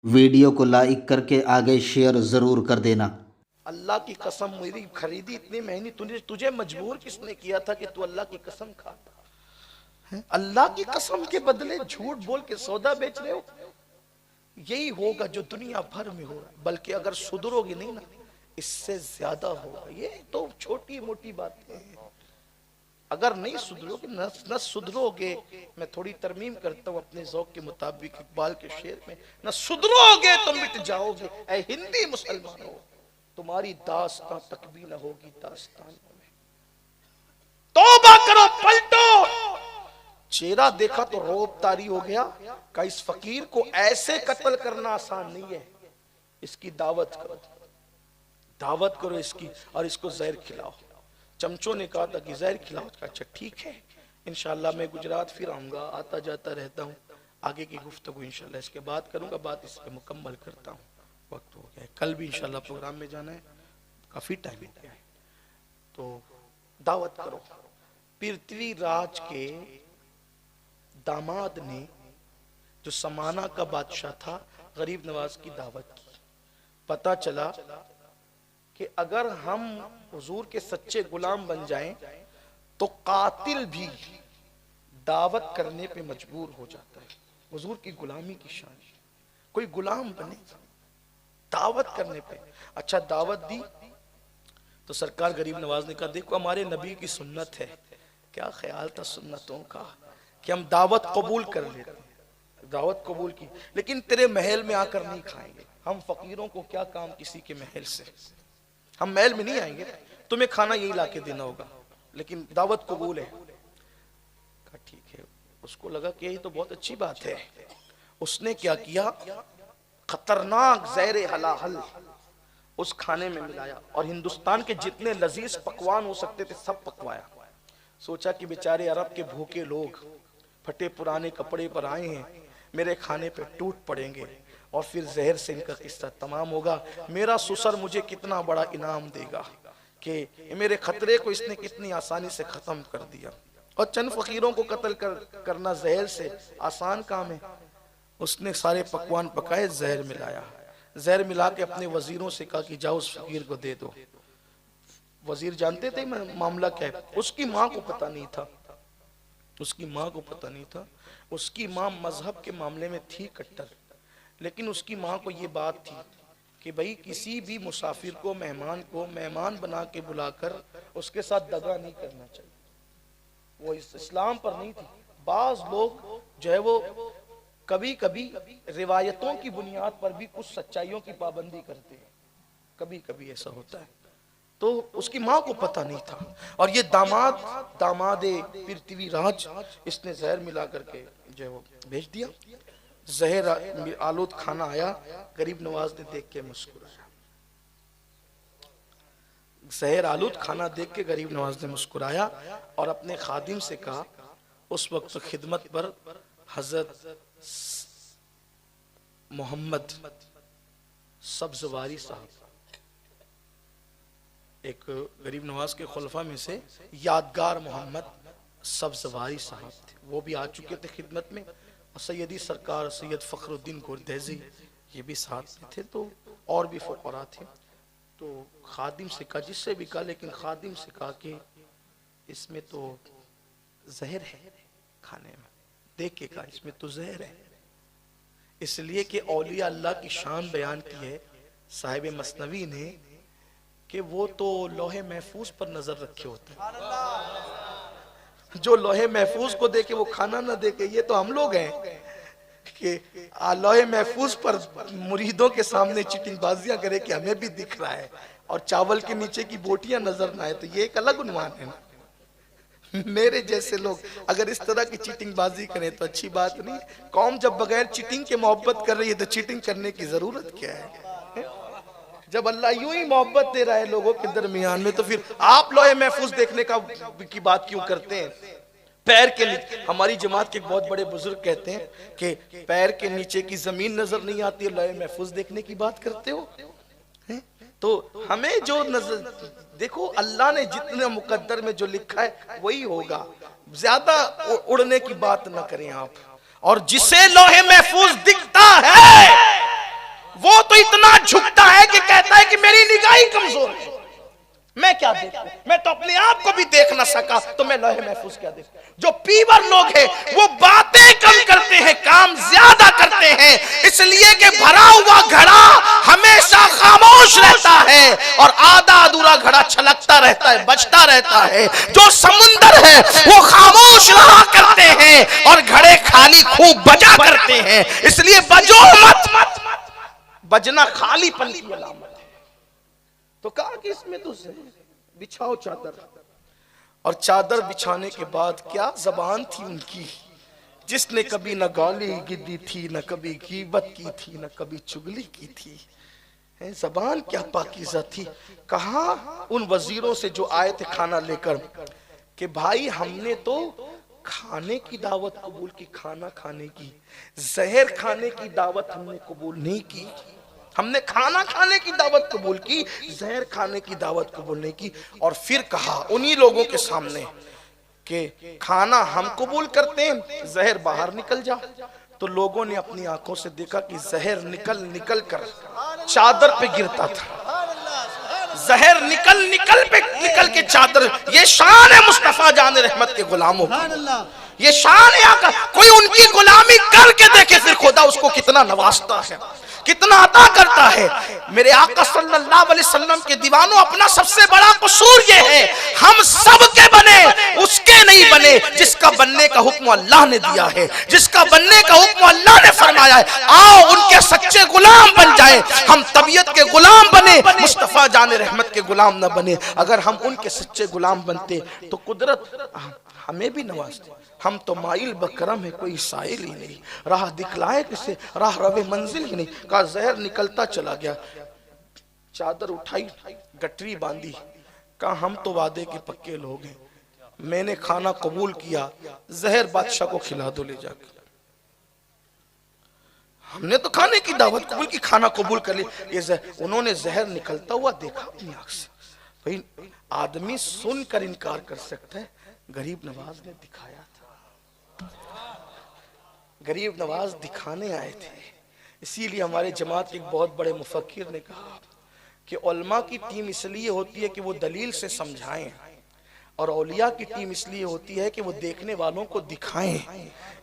Video کو like کر کے آگے شیئر ضرور کر دینا۔ اللہ کی قسم میری خریدی اتنی مہنگی، تجھے مجبور کس نے کیا تھا کہ تو اللہ کی قسم کھاتا؟ اللہ کی قسم کے بدلے جھوٹ بول کے سودا بیچ رہے ہو۔ یہی ہوگا جو دنیا بھر میں ہو رہا ہے، بلکہ اگر سدھرو گی نہیں نا اس سے زیادہ ہوگا۔ یہ تو چھوٹی موٹی باتیں ہیں، اگر نہیں سدھرو گے نہ سدھرو گے۔ میں تھوڑی ترمیم کرتا ہوں اپنے ذوق کے مطابق اقبال کے شعر میں، نہ سدھرو گے تو مٹ جاؤ گے اے ہندی مسلمانوں، تمہاری داستان تک بھی نہ ہوگی داستان میں۔ توبہ کرو، پلٹو۔ چہرہ دیکھا تو روب طاری ہو گیا کہ اس فقیر کو ایسے قتل کرنا آسان نہیں ہے، اس کی دعوت کرو، دعوت کرو اس کی، اور اس کو زہر کھلاؤ۔ چمچوں نے کہا تھا کہ زہر کھلاؤ، اچھا ٹھیک ہے، انشاءاللہ میں گجرات پھر آؤں گا، آتا جاتا رہتا ہوں، آگے کی گفتگو انشاءاللہ اس کے بعد کروں گا، بات اس پہ مکمل کرتا ہوں۔ وقت ہو گیا ہے، کل بھی انشاءاللہ پروگرام میں جانا ہے، کافی ٹائم ہو گیا ہے، تو دعوت کرو۔ پرتھوی راج کے داماد نے جو سمانا کا بادشاہ تھا غریب نواز کی دعوت کی۔ پتہ چلا کہ اگر ہم حضور کے سچے غلام بن جائیں تو قاتل بھی دعوت کرنے پہ مجبور ہو جاتا ہے۔ حضور کی غلامی کی شان، کوئی غلام بنے دعوت کرنے پہ۔ اچھا دعوت دی تو سرکار غریب نواز نے کہا دیکھو ہمارے نبی کی سنت ہے، کیا خیال تھا سنتوں کا کہ ہم دعوت قبول کر لیتے ہیں، دعوت قبول کی، لیکن تیرے محل میں آ کر نہیں کھائیں گے، ہم فقیروں کو کیا کام کسی کے محل سے، ہم محل میں نہیں آئیں گے، تمہیں کھانا یہی لا کے دینا ہوگا، لیکن دعوت قبول ہے۔ کہا ٹھیک ہے، اس کو لگا کہ یہ تو بہت اچھی بات ہے۔ اس نے کیا کیا، خطرناک زہر حلاحل اس کھانے میں ملایا، اور ہندوستان کے جتنے لذیذ پکوان ہو سکتے تھے سب پکوایا۔ سوچا کہ بیچارے عرب کے بھوکے لوگ پھٹے پرانے کپڑے پر آئے ہیں، میرے کھانے پہ ٹوٹ پڑیں گے، اور پھر زہر سے ان کا قصہ تمام ہوگا، میرا سسر مجھے کتنا بڑا انعام دے گا کہ میرے خطرے کو اس نے کتنی آسانی سے ختم کر دیا۔ اور چند فقیروں کو قتل کرنا زہر سے آسان کام ہے۔ اس نے سارے پکوان پکائے، زہر ملایا، زہر ملا کے اپنے وزیروں سے کہا کہ جاؤ اس فقیر کو دے دو۔ وزیر جانتے تھے معاملہ کیا ہے، اس کی ماں کو پتہ نہیں تھا، اس کی ماں کو پتہ نہیں تھا، اس کی ماں مذہب کے معاملے میں تھی کٹر، لیکن اس کی ماں کو یہ بات تھی کہ بھئی کسی بھی مسافر کو مہمان بنا کے بلا کر اس کے ساتھ دغا نہیں کرنا چاہیے۔ وہ اسلام پر نہیں تھی۔ بعض لوگ جو ہے وہ کبھی کبھی روایتوں کی بنیاد پر بھی کچھ سچائیوں کی پابندی کرتے ہیں، کبھی کبھی ایسا ہوتا ہے۔ تو اس کی ماں کو پتہ نہیں تھا، اور یہ داماد پرتھوی راج، اس نے زہر ملا کر کے جو ہے وہ بھیج دیا۔ زہر آلود کھانا آیا، غریب نواز نے دیکھ کے مسکرایا، زہر آلود کھانا دیکھ کے غریب نواز نے مسکرایا، اور اپنے خادم سے کہا، اس وقت خدمت پر حضرت محمد سبزواری صاحب، ایک غریب نواز کے خلفاء میں سے یادگار محمد سبزواری صاحب تھے، وہ بھی آ چکے تھے خدمت میں، اور سیدی سرکار سید فخر الدین گردیزی یہ بھی ساتھ میں تھے، تو اور بھی فقراء تھے۔ تو خادم سے کہا، جس سے بھی کہا، لیکن خادم سے کہا کہ اس میں تو زہر ہے کھانے میں، دیکھ کے کہا اس میں تو زہر ہے، اس لیے کہ اولیاء اللہ کی شان بیان کی ہے صاحب مثنوی نے کہ وہ تو لوح محفوظ پر نظر رکھے ہوتے ہیں، جو لوح محفوظ کو دیکھے وہ کھانا نہ دیکھے، یہ تو ہم لوگ ہیں کہ لوح محفوظ پر مریدوں کے سامنے چیٹنگ بازیاں کرے کہ ہمیں بھی دکھ رہا ہے، اور چاول کے نیچے کی بوٹیاں نظر نہ آئے، تو یہ ایک الگ عنوان ہے نا۔ میرے جیسے لوگ اگر اس طرح کی چیٹنگ بازی کریں تو اچھی بات نہیں۔ قوم جب بغیر چیٹنگ کے محبت کر رہی ہے تو چیٹنگ کرنے کی ضرورت کیا ہے؟ جب اللہ یوں ہی محبت دے رہا ہے لوگوں کے درمیان میں، تو پھر آپ لوح محفوظ دیکھنے کی بات کیوں کرتے ہیں؟ پیر کے نیچے، ہماری جماعت کے ایک بہت بڑے بزرگ کہتے ہیں کہ پیر کے نیچے کی زمین نظر نہیں آتی ہے، لوح محفوظ دیکھنے کی بات کرتے ہو؟ تو ہمیں جو نظر، دیکھو اللہ نے جتنا مقدر میں جو لکھا ہے وہی ہوگا، زیادہ اڑنے کی بات نہ کریں آپ۔ اور جسے لوح محفوظ دکھتا ہے اتنا جھکتا ہے کہ کہتا ہے کہ میری نگاہ ہی کمزور ہے، میں کیا دیکھوں، میں تو اپنے آپ کو بھی دیکھ نہ سکا تو میں لوح محفوظ کیا دیکھوں۔ جو پیور لوگ ہیں وہ باتیں کم کرتے ہیں، کام زیادہ کرتے ہیں، اس لیے کہ بھرا ہوا گھڑا ہمیشہ خاموش رہتا ہے اور آدھا ادھورا گھڑا چھلکتا رہتا ہے، بجتا رہتا ہے۔ جو سمندر ہے وہ خاموش رہا کرتے ہیں اور گھڑے خالی خوب بجا کرتے ہیں، اس لیے بجو مت، بجنا خالی پن کی علامت۔ تو کہا کہ اس میں تو بچھاؤ چادر، اور چادر بچھانے کے بعد کیا زبان تھی ان کی، جس نے کبھی نہ گالی گدی تھی، نہ کبھی غیبت کی تھی، نہ کبھی چگلی کی تھی۔ زبان کیا پاکیزہ تھی۔ کہا ان وزیروں سے جو آئے تھے کھانا لے کر کہ بھائی ہم نے تو کھانے کی دعوت قبول کی، کھانا کھانے کی، زہر کھانے کی دعوت ہم نے قبول نہیں کی۔ ہم نے کھانا کھانے کی دعوت قبول کی، زہر کھانے کی دعوت قبول نہیں کی۔ اور پھر کہا انہی لوگوں کے سامنے کہ کھانا ہم قبول کرتے ہیں، زہر باہر نکل جا۔ تو لوگوں نے اپنی آنکھوں سے دیکھا کہ زہر نکل کر چادر پہ گرتا تھا، زہر نکل کے چادر۔ یہ شان ہے مصطفیٰ جان رحمت کے غلاموں کی، یہ شان ہے آقا۔ کوئی ان کی غلامی کر کے دیکھے پھر خدا اس کو کتنا نوازتا ہے، کتنا عطا کرتا ہے۔ میرے آقا صلی اللہ علیہ وسلم کے دیوانوں، اپنا سب سے بڑا قصور یہ ہے ہم سب کے بنے اس کے نہیں بنے جس کا بننے کا حکم اللہ نے دیا ہے، جس کا بننے کا حکم اللہ نے فرمایا ہے۔ آؤ ان کے سچے غلام بن جائیں، ہم طبیعت کے غلام بنے، مصطفیٰ جان رحمت کے غلام نہ بنے۔ اگر ہم ان کے سچے غلام بنتے تو قدرت ہمیں بھی نوازتے۔ ہم تو مائل بکرم ہے، کوئی سائل ہی نہیں، راہ دکھلائے کسے، راہ روے منزل ہی نہیں۔ کہا زہر نکلتا چلا گیا، چادر اٹھائی، گٹری باندھی، کہا ہم تو وعدے کے پکے لوگ ہیں، میں نے کھانا قبول کیا، زہر بادشاہ کو کھلا دو لے جا کے۔ ہم نے تو کھانے کی دعوت قبول کی، کھانا قبول کر لی، یہ زہر۔ انہوں نے زہر نکلتا ہوا دیکھا اپنی آنکھ سے۔ بھئی آدمی سن کر انکار کر سکتا ہے، غریب نواز نے دکھایا تھا، غریب نواز دکھانے آئے تھے۔ اسی لیے ہمارے جماعت کے ایک بہت بڑے مفکر نے کہا کہ علماء کی ٹیم اس لیے ہوتی ہے کہ وہ دلیل سے سمجھائیں، اور اولیاء کی ٹیم اس لیے ہوتی ہے کہ وہ دیکھنے والوں کو دکھائیں۔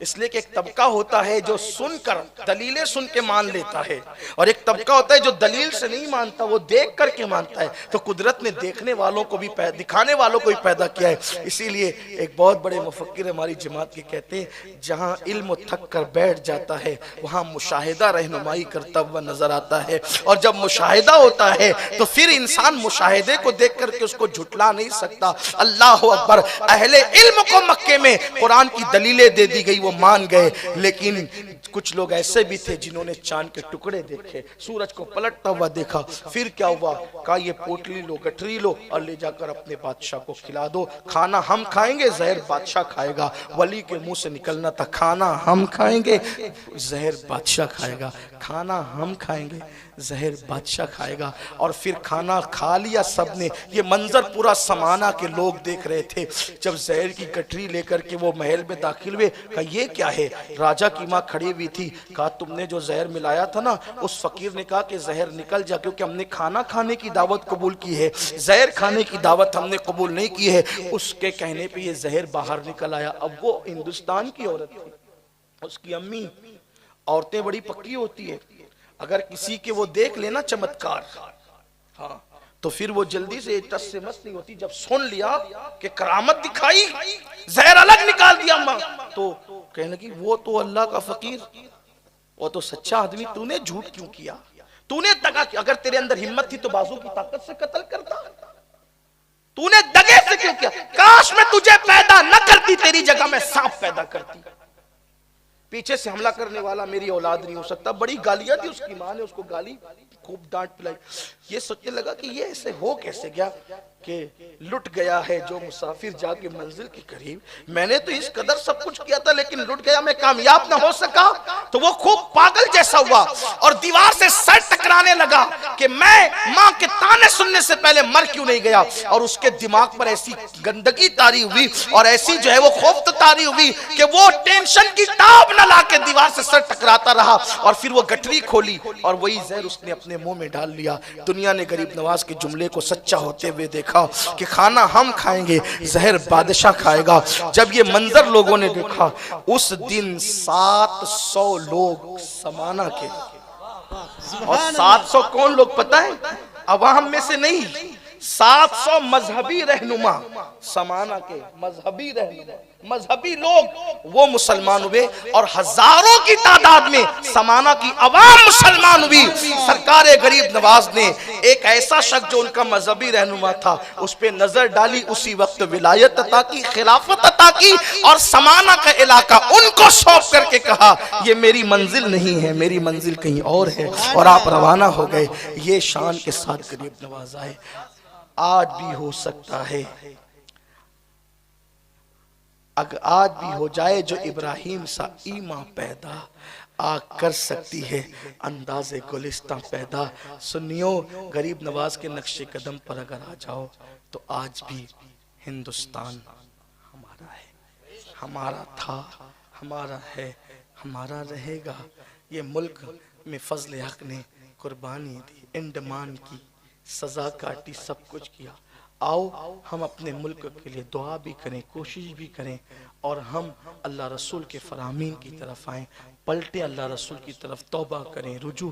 اس لیے کہ ایک طبقہ ہوتا ہے جو سن کر دلیلیں سن کے مان لیتا ہے، اور ایک طبقہ ہوتا ہے جو دلیل سے نہیں مانتا، وہ دیکھ کر کے مانتا ہے۔ تو قدرت نے دیکھنے والوں کو بھی دکھانے والوں کو بھی پیدا کیا ہے۔ اسی لیے ایک بہت بڑے مفکر ہماری جماعت کے کہتے ہیں جہاں علم تھک کر بیٹھ جاتا ہے وہاں مشاہدہ رہنمائی کرتا ہوا نظر آتا ہے، اور جب مشاہدہ ہوتا ہے تو پھر انسان مشاہدے کو دیکھ کر کے اس کو جھٹلا نہیں سکتا۔ اللہ اکبر۔ اہل علم کو مکے میں قرآن کی دلیلیں دے دی گئی، وہ مان گئے، لیکن کچھ لوگ ایسے بھی تھے جنہوں نے چاند کے ٹکڑے دیکھے، سورج کو پلٹتا ہوا دیکھا۔ پھر کیا ہوا؟ کہا یہ پوٹلی لو، گٹری لو اور لے جا کر اپنے بادشاہ کو کھلا دو، کھانا ہم کھائیں گے، زہر بادشاہ کھائے گا۔ ولی کے منہ سے نکلنا تھا کھانا ہم کھائیں گے، زہر بادشاہ کھائے گا، کھانا ہم کھائیں گے، زہر بادشاہ کھائے گا۔ اور پھر کھانا کھا لیا سب نے۔ یہ منظر پورا سمانہ کے لوگ دیکھ رہے تھے۔ جب زہر کی گٹری لے کر کے وہ محل میں داخل ہوئے، کہا یہ کیا ہے؟ راجہ کی ماں کھڑی ہوئی تھی، کہا تم نے جو زہر ملایا تھا نا، اس فقیر نے کہا کہ زہر نکل جا، کیونکہ ہم نے کھانا کھانے کی دعوت قبول کی ہے، زہر کھانے کی دعوت ہم نے قبول نہیں کی ہے۔ اس کے کہنے پہ یہ زہر باہر نکل آیا۔ اب وہ ہندوستان کی عورت تھی، اس کی امی، عورتیں بڑی پکی ہوتی ہے، اگر کسی کے وہ دیکھ لینا چمتکار، ہاں تو پھر وہ جلدی سے ٹس سے مس نہیں ہوتی۔ جب سن لیا کہ کرامت دکھائی، زہر الگ نکال دیا ماں، تو کہنے لگی وہ تو اللہ کا فقیر، وہ تو سچا آدمی، تو نے جھوٹ کیوں کیا؟ تو نے دگا کیا؟ اگر تیرے اندر ہمت تھی تو بازو کی طاقت سے قتل کرتا، تو نے دگے سے کیوں کیا؟ کاش میں تجھے پیدا نہ کرتی، تیری جگہ میں سانپ پیدا کرتی۔ پیچھے سے حملہ کرنے والا میری اولاد نہیں ہو سکتا۔ بڑی گالیاں دی اس کی ماں نے، اس کو گالی خوب ڈانٹ پلائی۔ یہ سوچنے لگا کہ یہ ایسے ہو کیسے گیا کہ لٹ گیا ہے جو مسافر جا کے منزل کے قریب، میں نے تو اس قدر سب کچھ کیا تھا لیکن لٹ گیا، میں کامیاب نہ ہو سکا۔ تو وہ خوب پاگل جیسا ہوا اور دیوار سے سر ٹکرانے لگا کہ میں ماں کے تانے سننے سے پہلے مر کیوں نہیں گیا، اور اس کے دماغ پر ایسی گندگی طاری ہوئی اور ایسی جو ہے وہ خوف طاری ہوئی کہ وہ ٹینشن کی تاب نہ لا کے دیوار سے سر ٹکراتا رہا، اور پھر وہ گٹری کھولی اور وہی زہر اس نے اپنے منہ میں ڈال لیا۔ دنیا نے غریب نواز کے جملے کو سچا ہوتے ہوئے دیکھا کہ کھانا ہم کھائیں گے، زہر بادشاہ کھائے گا۔ جب یہ منظر لوگوں نے دیکھا، اس دن 700 لوگ سمانہ کے، اور 700 کون لوگ پتہ ہے؟ عوام میں سے نہیں، 700 مذہبی رہنما، سمانہ کے مذہبی رہنما، مذہبی لوگ وہ مسلمان ہوئے، اور ہزاروں کی تعداد میں سمانہ کی عوام مسلمان ہوئی۔ سرکار غریب نواز نے ایک ایسا شخص جو ان کا مذہبی رہنما تھا اس پہ نظر ڈالی، اسی وقت ولایت عطا کی، خلافت عطا کی، اور سمانہ کا علاقہ ان کو سونپ کر کے کہا یہ میری منزل نہیں ہے، میری منزل کہیں اور ہے، اور آپ روانہ ہو گئے۔ یہ شان کے ساتھ غریب نواز آئے۔ آج بھی ہو سکتا ہے، اگر آج بھی ہو جائے جو ابراہیم سا ایمان پیدا، آگ کر سکتی ہے انداز گلستان پیدا۔ سنیو، غریب نواز کے نقش قدم پر اگر آ جاؤ تو آج بھی ہندوستان ہمارا ہے، ہمارا تھا، ہمارا ہے، ہمارا رہے گا۔ یہ ملک میں فضل حق نے قربانی دی، انڈمان کی، سزا کاٹی، سب کچھ کیا۔ آؤ ہم اپنے ملک کے لیے دعا بھی کریں، کوشش بھی کریں، اور ہم اللہ رسول کے فرامین کی طرف آئیں، پلٹیں اللہ رسول کی طرف، توبہ کریں، رجوع